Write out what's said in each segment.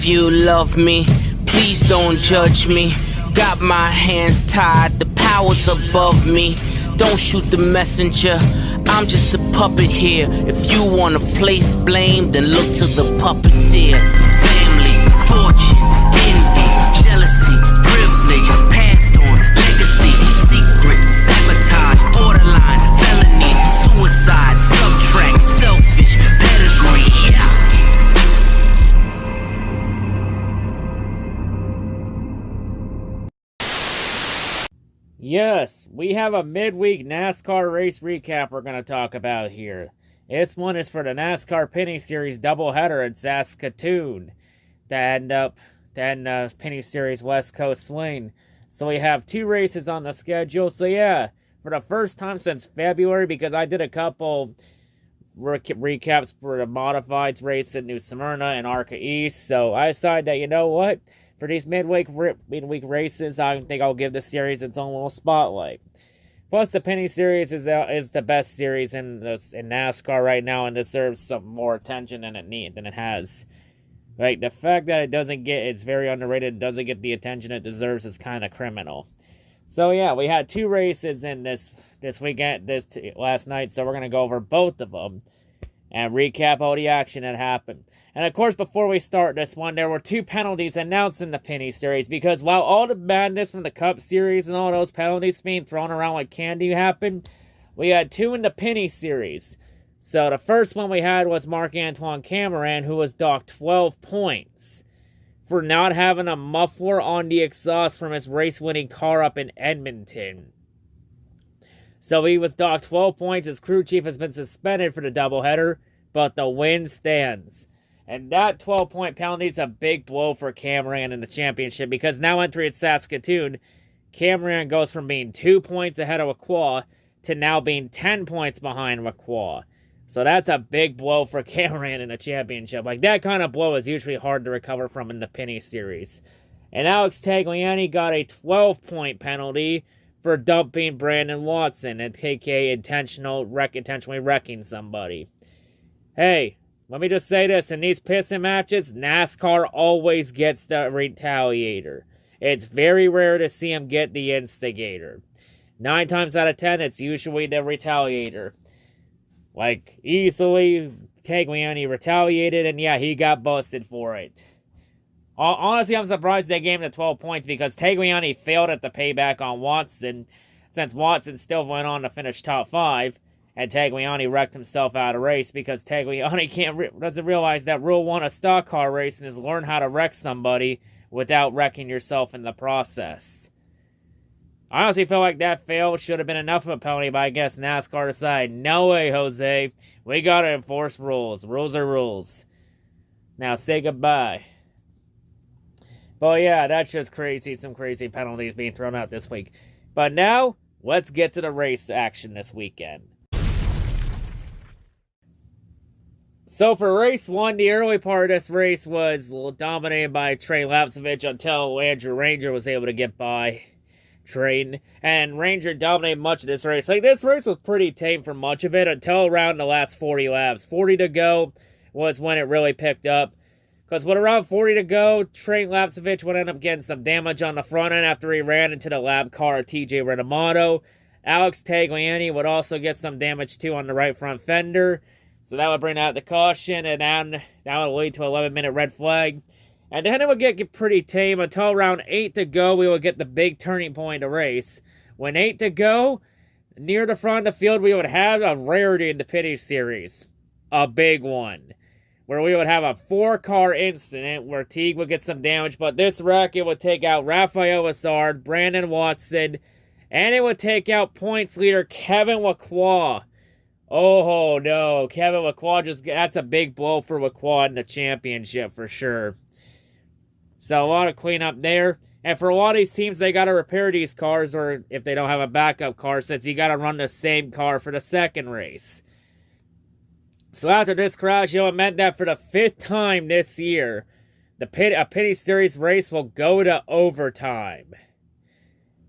If you love me, please don't judge me. Got my hands tied, the power's above me. Don't shoot the messenger, I'm just a puppet here. If you wanna place blame, then look to the puppeteer. Family, fortune, envy, jealousy, privilege, passed on, legacy, secret, sabotage, borderline, felony, suicide, subtract, selfish, pedigree, yeah. Yes, we have a midweek NASCAR race recap we're going to talk about here. This one is for the NASCAR Pinty Series doubleheader in Saskatoon to end up Pinty Series West Coast swing. So we have 2 races on the schedule. So yeah, for the first time since February, because I did a couple recaps for the modifieds race in New Smyrna and Arca East. So I decided that, you know what? For these midweek races, I think I'll give the series its own little spotlight. Plus, the Pinty Series is the best series in NASCAR right now and deserves some more attention than it has. Like, the fact that it's very underrated, doesn't get the attention it deserves is kind of criminal. So yeah, we had 2 races in this weekend, last night, so we're going to go over both of them and recap all the action that happened. And of course, before we start this one, there were 2 penalties announced in the Pinty Series, because while all the madness from the Cup Series and all those penalties being thrown around like candy happened, we had 2 in the Pinty Series. So the first one we had was Marc-Antoine Cameron, who was docked 12 points for not having a muffler on the exhaust from his race-winning car up in Edmonton. So he was docked 12 points. His crew chief has been suspended for the doubleheader, but the win stands. And that 12-point penalty is a big blow for Cameron in the championship, because now entering at Saskatoon, Cameron goes from being 2 points ahead of Lacroix to now being 10 points behind Lacroix. So that's a big blow for Cameron in the championship. Like, that kind of blow is usually hard to recover from in the Pinty Series. And Alex Tagliani got a 12-point penalty for dumping Brandon Watson, aka intentionally wrecking somebody. Hey, let me just say this, in these piston matches, NASCAR always gets the retaliator. It's very rare to see him get the instigator. 9 times out of 10, it's usually the retaliator. Like, easily, Tagliani retaliated, and yeah, he got busted for it. Honestly, I'm surprised they gave him the 12 points, because Tagliani failed at the payback on Watson, since Watson still went on to finish top 5. And Tagliani wrecked himself out of race, because Tagliani doesn't realize that Rule 1 of stock car racing is learn how to wreck somebody without wrecking yourself in the process. I honestly feel like that fail should have been enough of a penalty, but I guess NASCAR decided, no way, Jose. We gotta enforce rules. Rules are rules. Now say goodbye. But yeah, that's just crazy. Some crazy penalties being thrown out this week. But now, let's get to the race action this weekend. So for race 1, the early part of this race was dominated by Trey Lapsevich until Andrew Ranger was able to get by Trey. And Ranger dominated much of this race. Like, this race was pretty tame for much of it until around the last 40 laps. 40 to go was when it really picked up. Because with around 40 to go, Trey Lapsevich would end up getting some damage on the front end after he ran into the lab car of TJ Renamato. Alex Tagliani would also get some damage too on the right front fender. So that would bring out the caution, and then that would lead to an 11-minute red flag. And then it would get pretty tame until around 8 to go, we would get the big turning point of the race. When 8 to go, near the front of the field, we would have a rarity in the Pinty Series. A big one. Where we would have a 4-car incident where Teague would get some damage, but this wreck, it would take out Rafael Lessard, Brandon Watson, and it would take out points leader Kevin Lacroix. Oh no, Kevin Lacroix that's a big blow for Lacroix in the championship for sure. So a lot of cleanup there. And for a lot of these teams, they got to repair these cars, or if they don't have a backup car, since you got to run the same car for the second race. So after this crash, it meant that for the 5th time this year, a Pinty Series race will go to overtime.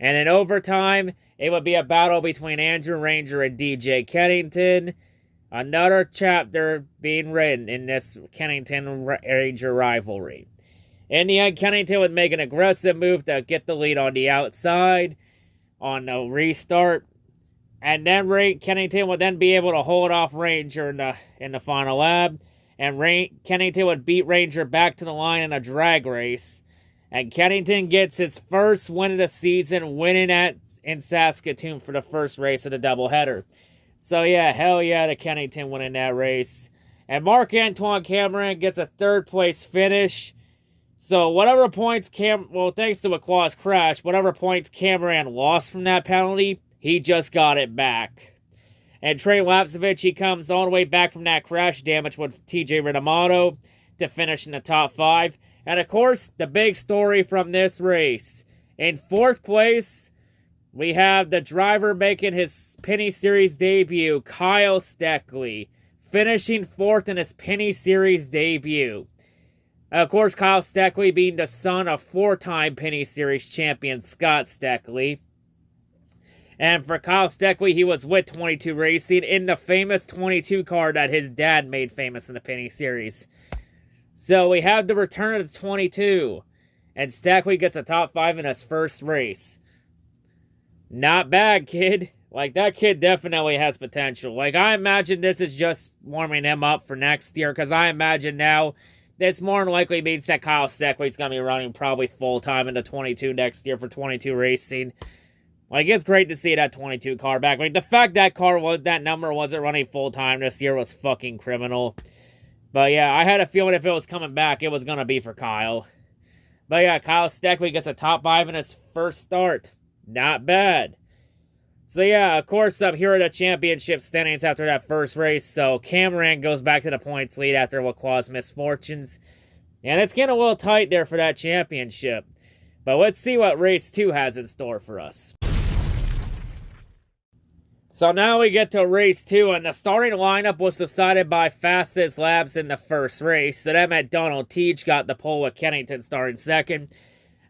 And in overtime, it would be a battle between Andrew Ranger and DJ Kennington. Another chapter being written in this Kennington Ranger rivalry. In the end, Kennington would make an aggressive move to get the lead on the outside on the restart. And then Kennington would then be able to hold off Ranger in the final lap. And Kennington would beat Ranger back to the line in a drag race. And Kennington gets his first win of the season, winning in Saskatoon for the first race of the doubleheader. So yeah, hell yeah to Kennington winning that race. And Marc-Antoine Cameron gets a third place finish. So whatever points thanks to Lacroix's crash, whatever points Cameron lost from that penalty, he just got it back. And Trey Lapsevich, he comes all the way back from that crash damage with TJ Rinamato to finish in the top 5. And of course, the big story from this race. In 4th place, we have the driver making his Pinty Series debut, Kyle Steckley, finishing 4th in his Pinty Series debut. Of course, Kyle Steckley being the son of 4-time Pinty Series champion Scott Steckley. And for Kyle Steckley, he was with 22 Racing in the famous 22 car that his dad made famous in the Pinty Series. So we have the return of the 22. And Steckley gets a top 5 in his first race. Not bad, kid. Like, that kid definitely has potential. Like, I imagine this is just warming him up for next year. Because I imagine now, this more than likely means that Kyle Steckley's going to be running probably full-time in the 22 next year for 22 Racing. Like, it's great to see that 22 car back. Like, the fact that number wasn't running full-time this year was fucking criminal. But yeah, I had a feeling if it was coming back, it was going to be for Kyle. But yeah, Kyle Steckley gets a top 5 in his first start. Not bad. So yeah, of course, here are the championship standings after that first race. So Cameron goes back to the points lead after Lacroix's misfortunes. And it's getting a little tight there for that championship. But let's see what race 2 has in store for us. So now we get to race 2, and the starting lineup was decided by fastest laps in the first race. So that meant Donald Teach got the pole with Kennington starting second.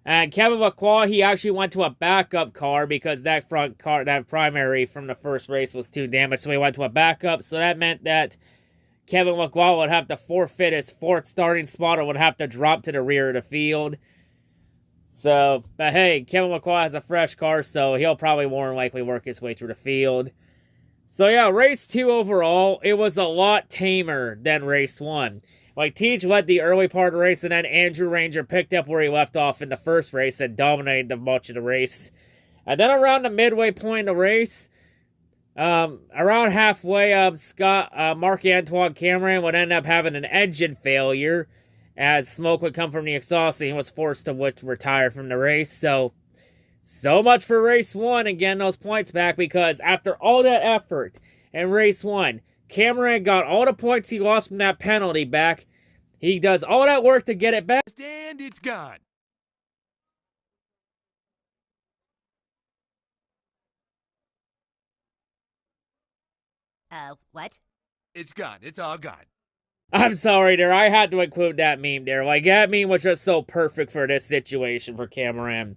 And Kevin Lacroix, he actually went to a backup car because that front car, that primary from the first race was too damaged. So he went to a backup. So that meant that Kevin Lacroix would have to forfeit his 4th starting spot or would have to drop to the rear of the field. So, but hey, Kevin Lacroix has a fresh car, so he'll probably more than likely work his way through the field. So yeah, race 2 overall, it was a lot tamer than race 1. Like, Teach led the early part of the race, and then Andrew Ranger picked up where he left off in the first race and dominated the much of the race. And then around the midway point of the race, around halfway, Marc-Antoine Cameron would end up having an engine failure, as smoke would come from the exhaust, and he was forced to retire from the race. So much for race 1 and getting those points back, because after all that effort in race 1, Cameron got all the points he lost from that penalty back. He does all that work to get it back. And it's gone. What? It's gone. It's all gone. I'm sorry there, I had to include that meme there. Like, that meme was just so perfect for this situation for Cameron.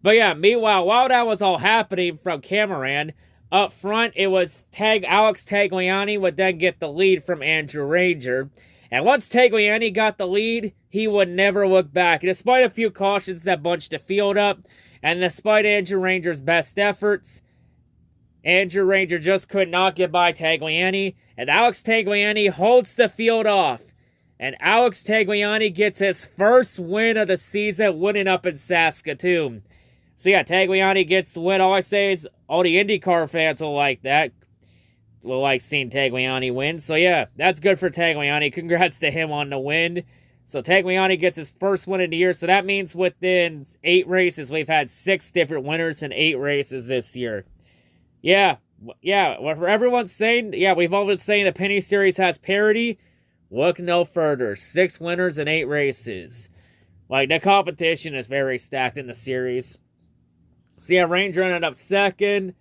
But yeah, meanwhile, while that was all happening from Cameron, up front, it was Alex Tagliani would then get the lead from Andrew Ranger. And once Tagliani got the lead, he would never look back. Despite a few cautions that bunched the field up, and despite Andrew Ranger's best efforts, Andrew Ranger just could not get by Tagliani, and Alex Tagliani holds the field off. And Alex Tagliani gets his first win of the season, winning up in Saskatoon. So yeah, Tagliani gets the win. All I say is all the IndyCar fans will like that. Will like seeing Tagliani win. So yeah, that's good for Tagliani. Congrats to him on the win. So Tagliani gets his first win of the year. So that means within 8 races, we've had 6 different winners in 8 races this year. Yeah, what everyone's saying, yeah, we've all been saying the Pinty Series has parity. Look no further. 6 winners in 8 races. Like, the competition is very stacked in the series. So yeah, Ranger ended up second.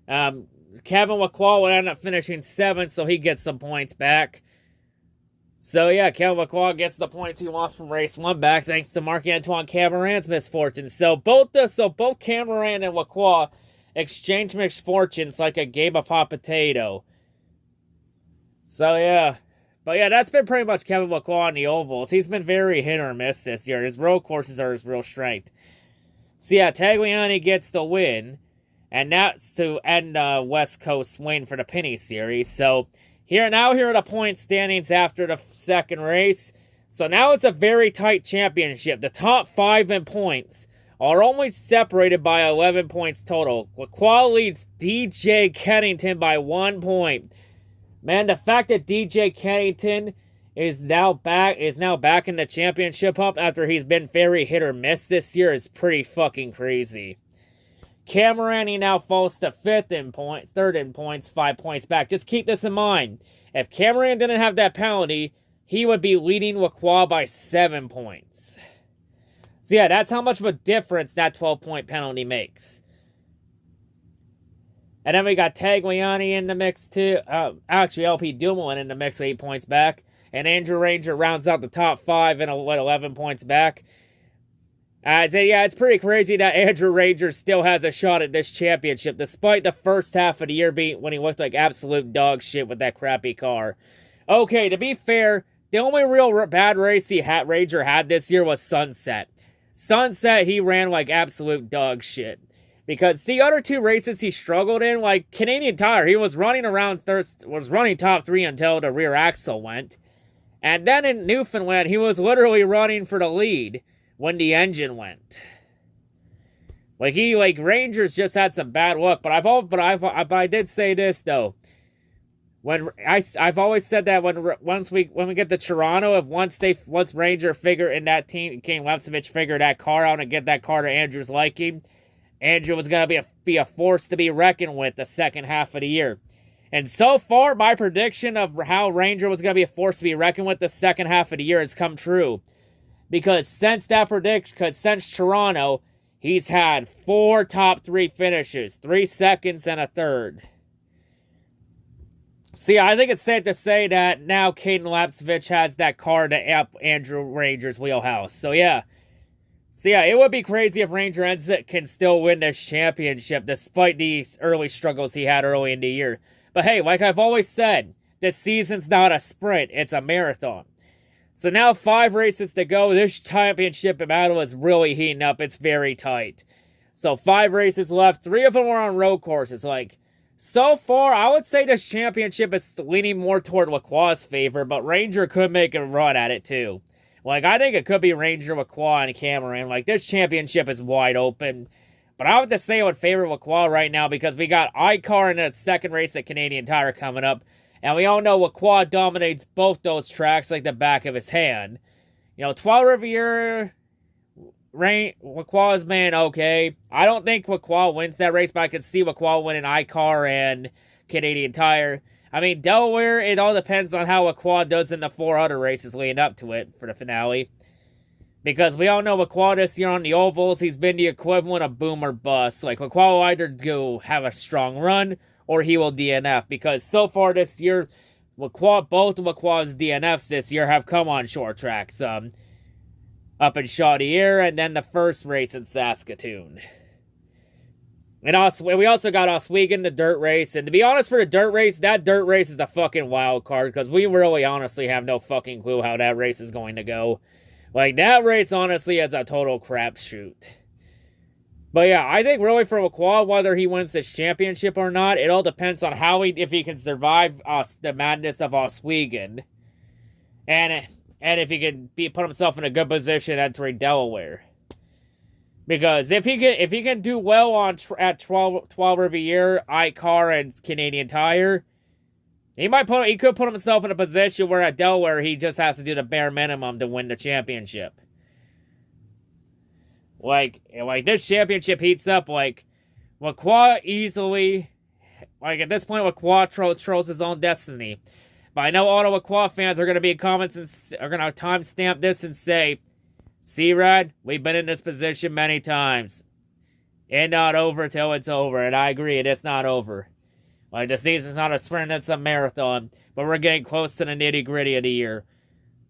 Kevin Lacroix would end up finishing 7th, so he gets some points back. So yeah, Kevin Lacroix gets the points he lost from race 1 back, thanks to Marc-Antoine Cameron's misfortune. So both Cameron and Lacroix exchange misfortunes like a game of hot potato. So yeah, But yeah, that's been pretty much Kevin McCall on the ovals. He's been very hit or miss this year. His road courses are his real strength. So yeah, Tagliani gets the win. And that's to end West Coast win for the Pinty Series. So here are the point standings after the second race. So now it's a very tight championship. The top 5 in points are only separated by 11 points total. Lacroix leads DJ Kennington by 1 point. Man, the fact that DJ Kennington is now back in the championship hunt after he's been very hit or miss this year is pretty fucking crazy. Camerani now falls to 3rd in points, 5 points back. Just keep this in mind. If Cameron didn't have that penalty, he would be leading Lacroix by 7 points. So yeah, that's how much of a difference that 12-point penalty makes. And then we got Tagliani in the mix too. Actually, LP Dumoulin in the mix with 8 points back. And Andrew Ranger rounds out the top 5 and 11 points back. So yeah, it's pretty crazy that Andrew Ranger still has a shot at this championship, despite the first half of the year being when he looked like absolute dog shit with that crappy car. Okay, to be fair, the only real bad race Ranger had this year was Sunset. Sunset, he ran like absolute dog shit. Because the other 2 races he struggled in, like Canadian Tire, he was running running top 3 until the rear axle went. And then in Newfoundland, he was literally running for the lead when the engine went. Rangers just had some bad luck, but I did say this though. I've always said that when we get to Toronto, once Ranger figure in that team, King Lepsovich figure that car out and get that car to Andrew's liking, Andrew was gonna be a force to be reckoned with the second half of the year. And so far, my prediction of how Ranger was gonna be a force to be reckoned with the second half of the year has come true. Because since Toronto, he's had 4 top 3 finishes, 3 seconds and a third. See, I think it's safe to say that now Caden Lapsevich has that car to amp Andrew Ranger's wheelhouse. So yeah, it would be crazy if Ranger can still win this championship despite these early struggles he had early in the year. But hey, like I've always said, this season's not a sprint, it's a marathon. So now 5 races to go. This championship battle is really heating up. It's very tight. So 5 races left. 3 of them are on road courses. So far, I would say this championship is leaning more toward Lacroix's favor, but Ranger could make a run at it too. I think it could be Ranger, Lacroix, and Cameron. This championship is wide open. But I would have to say I would favor Lacroix right now because we got iCar in the second race at Canadian Tire coming up. And we all know Lacroix dominates both those tracks like the back of his hand. Trois Riviere, Lacroix's man, okay. I don't think Lacroix wins that race, but I could see Lacroix winning iCar and Canadian Tire. I mean, Delaware, it all depends on how Lacroix does in the 4 other races leading up to it for the finale. Because we all know Lacroix this year on the ovals, he's been the equivalent of boom or bust. Lacroix will either go have a strong run, or he will DNF, because so far this year, both of Lacroix's DNFs this year have come on short tracks. Up in Chaudière, and then the first race in Saskatoon. And we also got Oswego, the dirt race, and to be honest, for the dirt race, that dirt race is a fucking wild card, because we really honestly have no fucking clue how that race is going to go. That race honestly is a total crapshoot. But yeah, I think really for Lacroix, whether he wins this championship or not, it all depends on if he can survive the madness of Oswego, and if he can put himself in a good position entering Delaware. Because if he can do well at 12 Riviere, iCar, and Canadian Tire, he could put himself in a position where at Delaware he just has to do the bare minimum to win the championship. This championship heats up, Lacroix easily, at this point, Lacroix controls his own destiny. But I know all the Lacroix fans are going to be in comments and are going to timestamp this and say, C-Rad, we've been in this position many times. It's not over till it's over, and I agree, it's not over. The season's not a sprint, it's a marathon, but we're getting close to the nitty-gritty of the year.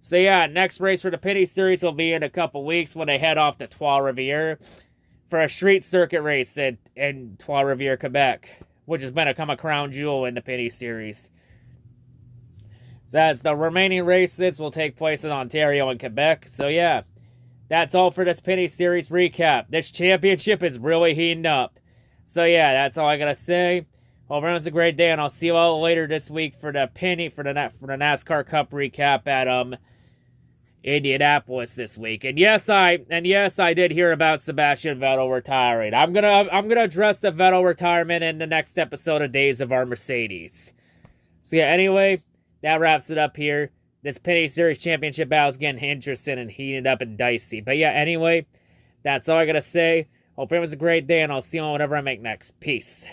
So yeah, next race for the Pinty Series will be in a couple weeks when they head off to Trois Rivières for a street circuit race in Trois Rivières, Quebec, which has become a crown jewel in the Pinty Series. So as the remaining races will take place in Ontario and Quebec. So yeah, that's all for this Pinty Series recap. This championship is really heating up. So yeah, that's all I gotta say. Hope everyone has a great day, and I'll see you all later this week for the Pinty for the NASCAR Cup recap at Indianapolis this week. And yes, I did hear about Sebastian Vettel retiring. I'm gonna address the Vettel retirement in the next episode of Days of Our Mercedes. So yeah, anyway, that wraps it up here. This Pinty Series Championship battle is getting interesting and heated up and dicey. But yeah, anyway, that's all I gotta say. Hope everyone's a great day, and I'll see you on whatever I make next. Peace.